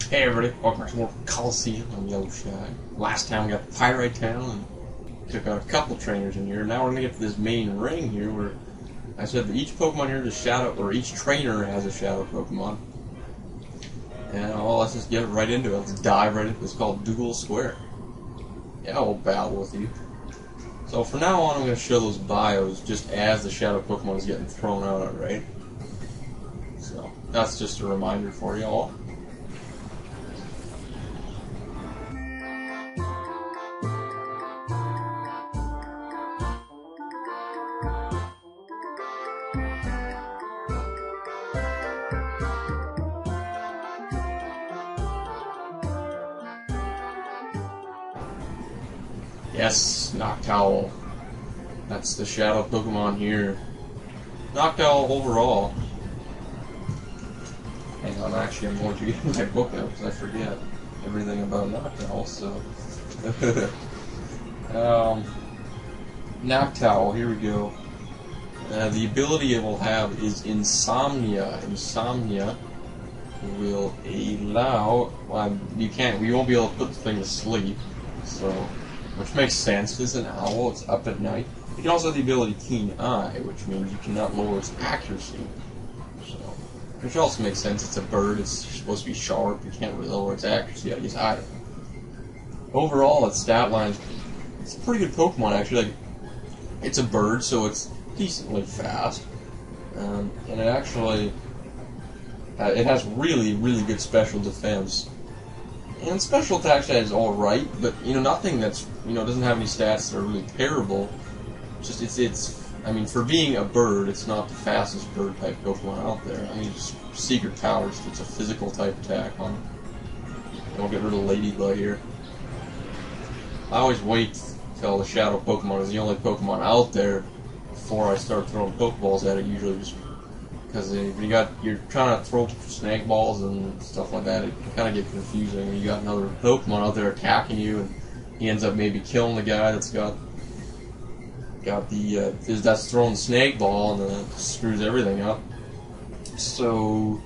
Hey everybody, welcome back to more Colosseum on Yellow Shy. Last time we got the Pyrite Town and took out a couple trainers in here. Now we're gonna get to this main ring here where I said that each Pokemon here is a shadow, or each trainer has a shadow Pokemon. And well, let's just get right into it. Let's dive right into it. It's called Duel Square. Yeah, we'll battle with you. So from now on, I'm gonna show those bios just as the shadow Pokemon is getting thrown out, alright? So that's just a reminder for you all. Yes, Noctowl. That's the shadow Pokemon here. Noctowl overall. Hang on, actually I'm going to get my book out because I forget everything about Noctowl, so... Noctowl, here we go. The ability it will have is Insomnia. Insomnia will allow... Well, we won't be able to put the thing to sleep, so... Which makes sense. It's an owl, it's up at night. You can also have the ability Keen Eye, which means you cannot lower its accuracy. So, which also makes sense. It's a bird, it's supposed to be sharp, you can't really lower its accuracy out of its eye. Overall, its stat line, it's a pretty good Pokemon actually. Like, it's a bird, so it's decently fast. And it actually, it has really, really good special defense. And special attack is alright, but nothing that's doesn't have any stats that are really terrible. Just it's I mean, for being a bird, it's not the fastest bird type Pokemon out there. I mean, just Secret Powers, it's a physical type attack on it. And we'll get rid of Ladybug here. I always wait till the Shadow Pokemon is the only Pokemon out there before I start throwing Pokeballs at it. Usually, just because you're trying to throw snake balls and stuff like that, it can kind of get confusing. You got another Pokemon out there attacking you, and he ends up maybe killing the guy that's got the that's throwing the snake ball, and then it screws everything up. So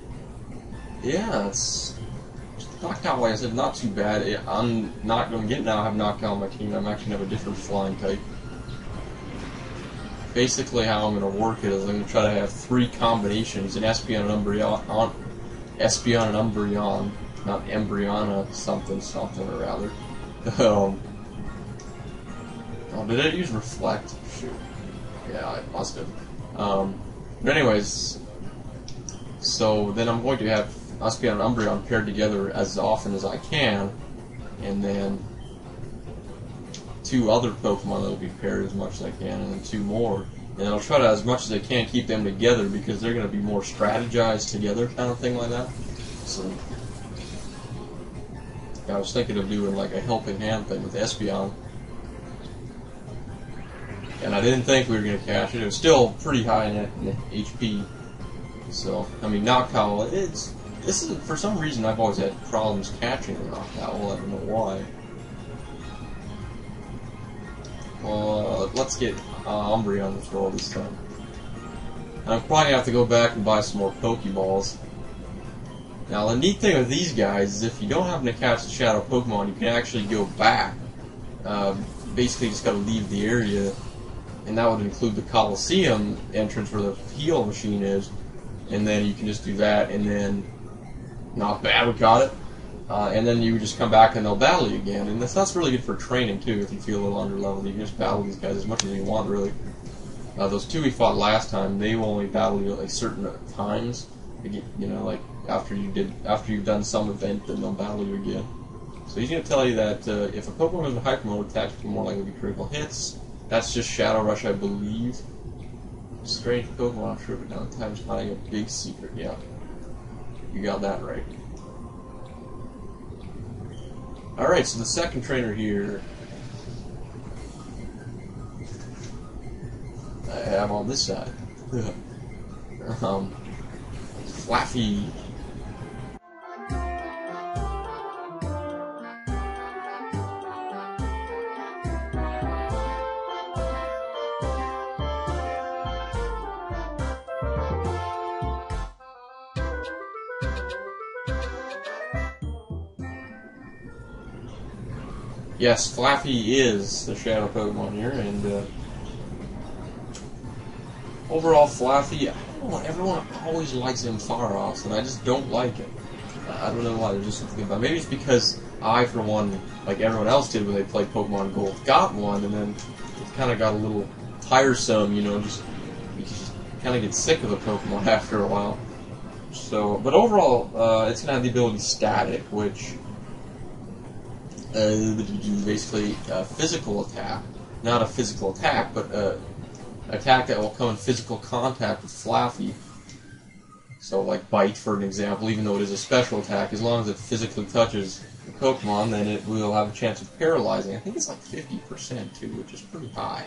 yeah, it's Noctowl. Like I said, not too bad. I'm not going to get now. I have Noctowl on my team. I'm actually going to have a different flying type. Basically, how I'm going to work it is I'm going to try to have 3 combinations: an Espeon, an Umbreon, not Embryona, something or rather. Oh, did it use Reflect? Shoot. Yeah, I must have. But anyways, so then I'm going to have Espeon and Umbreon paired together as often as I can, and then 2 other Pokemon that will be paired as much as I can, and then 2 more. And I'll try to, as much as I can, keep them together because they're going to be more strategized together, kind of thing like that. So I was thinking of doing like a helping hand thing with Espeon. And I didn't think we were going to catch it. It was still pretty high in HP. So, I mean, Noctowl, this is, for some reason, I've always had problems catching a Noctowl. I don't know why. Well, let's get Umbreon to throw this time. And I'm probably going to have to go back and buy some more Pokeballs. Now, the neat thing with these guys is if you don't happen to catch the Shadow Pokemon, you can actually go back. Basically, you just got to leave the area. And that would include the Colosseum entrance where the heal machine is. And then you can just do that, and then, not bad, we got it. And then you just come back and they'll battle you again. And that's really good for training, too, if you feel a little under-leveled. You can just battle these guys as much as you want, really. Those 2 we fought last time, they will only battle you at like certain times. Like after you've done some event, then they'll battle you again. So he's going to tell you that if a Pokemon is in Hyper Mode, attacks will more likely be critical hits. That's just Shadow Rush, I believe. Strange Pokemon, I'm sure, but now time's hiding a big secret. Yeah, you got that right. Alright, so the second trainer here I have on this side. Flaffy. yes, Flaffy is the shadow Pokemon here, and overall Flaffy, I don't know, everyone always likes Ampharos, and I just don't like it. I don't know why, there's just something about it. Maybe it's because I, for one, like everyone else did when they played Pokemon Gold, got one, and then it kind of got a little tiresome, you know, just you just kind of get sick of the Pokemon after a while. So, but overall, it's gonna have the ability Static, which basically physical attack, not a physical attack, but attack that will come in physical contact with Flaffy. So, like Bite, for an example, even though it is a special attack, as long as it physically touches the Pokemon, then it will have a chance of paralyzing. I think it's like 50% too, which is pretty high.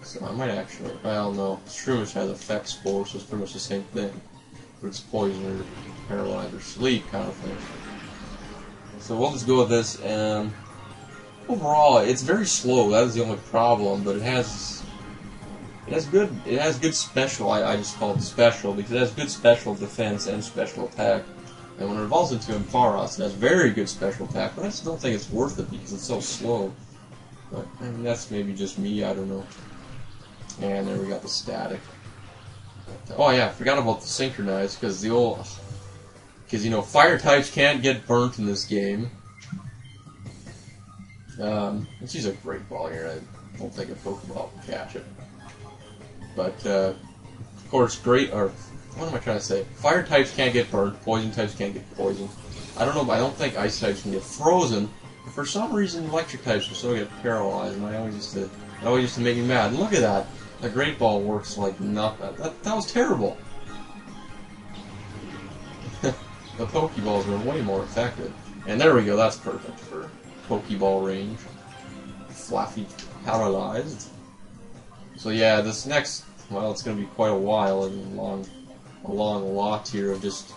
So I might actually, well, no, Shroomish has Effect Spore, so it's pretty much the same thing. But it's poison or paralyze or sleep kind of thing. So we'll just go with this, and overall, it's very slow. That is the only problem, but it has good special. I just call it special because it has good special defense and special attack. And when it evolves into Ampharos, it has very good special attack. But I just don't think it's worth it because it's so slow. But I mean, that's maybe just me. I don't know. And there we got the Static. Oh yeah, I forgot about the Synchronize because the old. Because, you know, fire types can't get burnt in this game. Let's use a Great Ball here. I don't think a Pokeball can catch it. But, of course, what am I trying to say? Fire types can't get burnt. Poison types can't get poisoned. I don't know, but I don't think Ice types can get frozen. But for some reason, Electric types will still get paralyzed, and that always used to make me mad. And look at that. The Great Ball works like nothing. That was terrible. The Pokeballs are way more effective. And there we go, that's perfect for Pokeball range. Flaffy paralyzed. So yeah, this next, well, it's going to be quite a while and a long lot here of just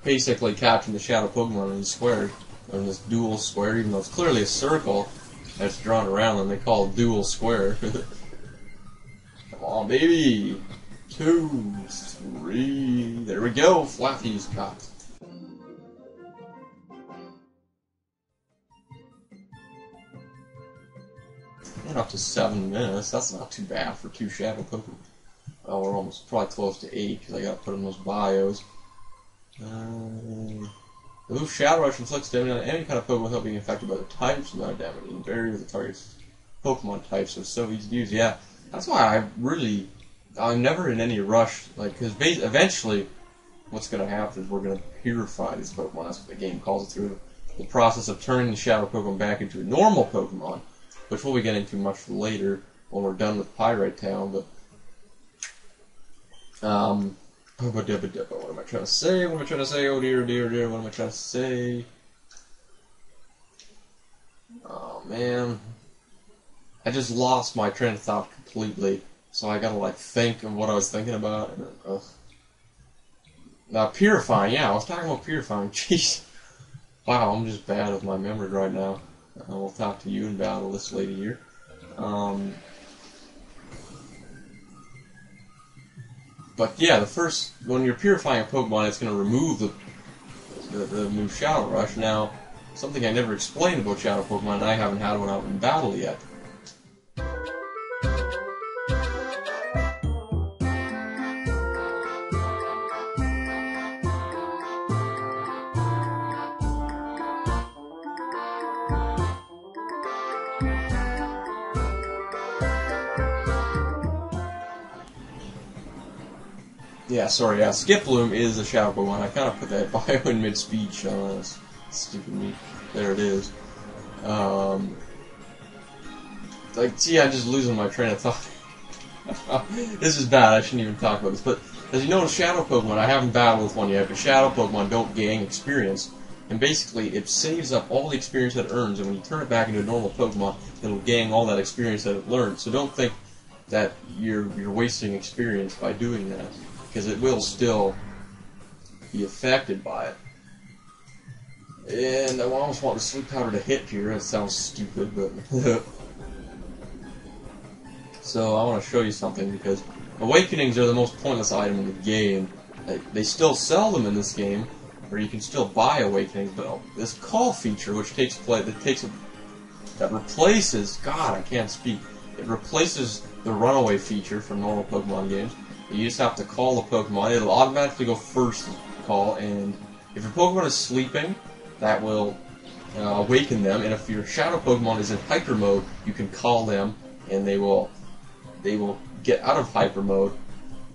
basically capturing the Shadow Pokemon in the square, in this dual square, even though it's clearly a circle that's drawn around them. They call it dual square. Come on, baby! 2, 3, there we go, Flaffy's caught. And up to 7 minutes, that's not too bad for 2 Shadow Pokemon. Well, we're almost probably close to 8, because I gotta put in those bios. The move Shadow Rush inflicts damage on any kind of Pokemon without being affected by the types, without damaging barrier the target's Pokemon type, so it's so easy to use. Yeah, that's why I'm never in any rush, like, because eventually what's going to happen is we're going to purify these Pokemon. That's what the game calls it, through the process of turning the Shadow Pokemon back into a normal Pokemon, which we'll be getting into much later when we're done with Pyrite Town. But what am I trying to say? What am I trying to say? Oh dear, dear, dear, what am I trying to say? Oh man, I just lost my train of thought completely. So I gotta, like, think of what I was thinking about. Now, purifying, yeah, I was talking about purifying. Jeez. Wow, I'm just bad with my memory right now. We'll talk to you in battle, this lady here. But yeah, when you're purifying a Pokemon, it's gonna remove the new Shadow Rush. Now, something I never explained about Shadow Pokemon, and I haven't had one out in battle yet. Yeah, sorry, yeah, Skiploom is a Shadow Pokemon. I kind of put that bio in mid-speech. Stupid me. There it is. Like, gee, I'm just losing my train of thought. This is bad, I shouldn't even talk about this. But, as you know, Shadow Pokemon, I haven't battled with one yet, but Shadow Pokemon don't gain experience. And basically, it saves up all the experience that it earns, and when you turn it back into a normal Pokemon, it'll gain all that experience that it learned. So don't think that you're wasting experience by doing that, because it will still be affected by it. And I almost want the Sleep Powder to hit here. That sounds stupid, but so I want to show you something, because Awakenings are the most pointless item in the game. They still sell them in this game, or you can still buy awakenings, but this call feature, which takes place, that replaces, God, I can't speak, it replaces the runaway feature from normal Pokemon games. You just have to call the Pokemon, it'll automatically go first call, and if your Pokemon is sleeping, that will awaken them, and if your Shadow Pokemon is in Hyper Mode, you can call them, and they will get out of Hyper Mode,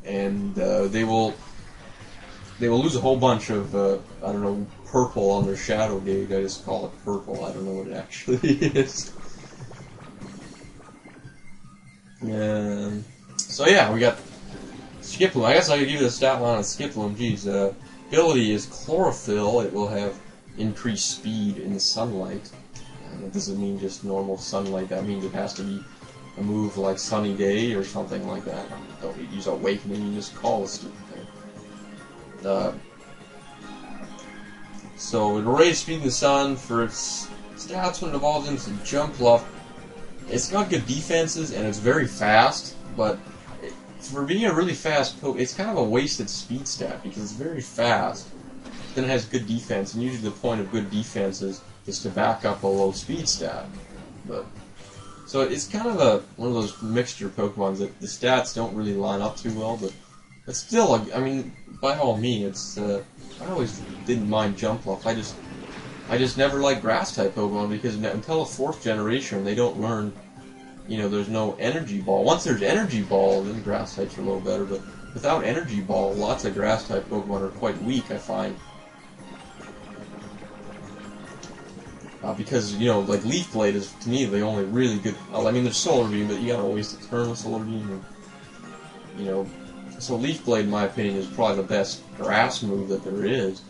and they will lose a whole bunch of, I don't know, purple on their Shadow gauge. I just call it purple. I don't know what it actually is. And so yeah, we got Skiploom. I guess I could give you the stat line on Skiploom. Geez, ability is Chlorophyll. It will have increased speed in the sunlight. And it doesn't mean just normal sunlight. That means it has to be a move like Sunny Day or something like that. Don't use Awakening. You just call the stupid thing. So it'll raise speed in the sun for its stats when it evolves into Jumpluff. It's got good defenses and it's very fast, but for being a really fast poke, it's kind of a wasted speed stat because it's very fast. Then it has good defense, and usually the point of good defense is to back up a low speed stat. But so it's kind of one of those mixture Pokemons that the stats don't really line up too well, but still, I mean, by all means, I always didn't mind Jumpluff. I just never liked Grass-type Pokemon because until the 4th generation, they don't learn, you know, there's no Energy Ball. Once there's Energy Ball, then Grass-types are a little better, but without Energy Ball, lots of Grass-type Pokemon are quite weak, I find. Because, you know, like Leaf Blade is, to me, the only really good... I mean, there's Solar Beam, but you gotta waste a turn with Solar Beam, and, you know... So Leaf Blade, in my opinion, is probably the best grass move that there is,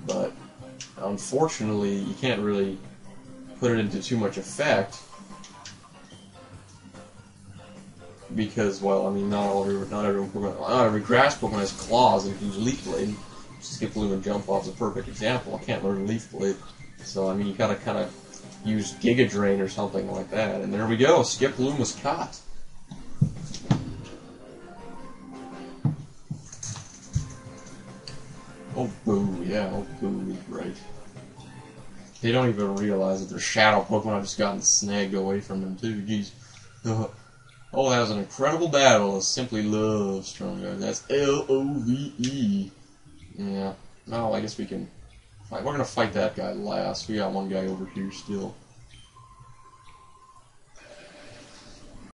but unfortunately, you can't really put it into too much effect because, well, I mean, not every grass Pokemon has claws and can use Leaf Blade. Skiploom and Jumpluff is a perfect example. I can't learn Leaf Blade, so I mean, you gotta kind of use Giga Drain or something like that. And there we go. Skiploom was caught. Oh, boo, yeah, oh, boo, right. They don't even realize that their Shadow Pokemon have just gotten snagged away from them, too, jeez. Oh, that was an incredible battle. I simply love Strong Guy. That's L-O-V-E. Yeah, no, I guess we can fight. We're gonna fight that guy last. We got one guy over here still.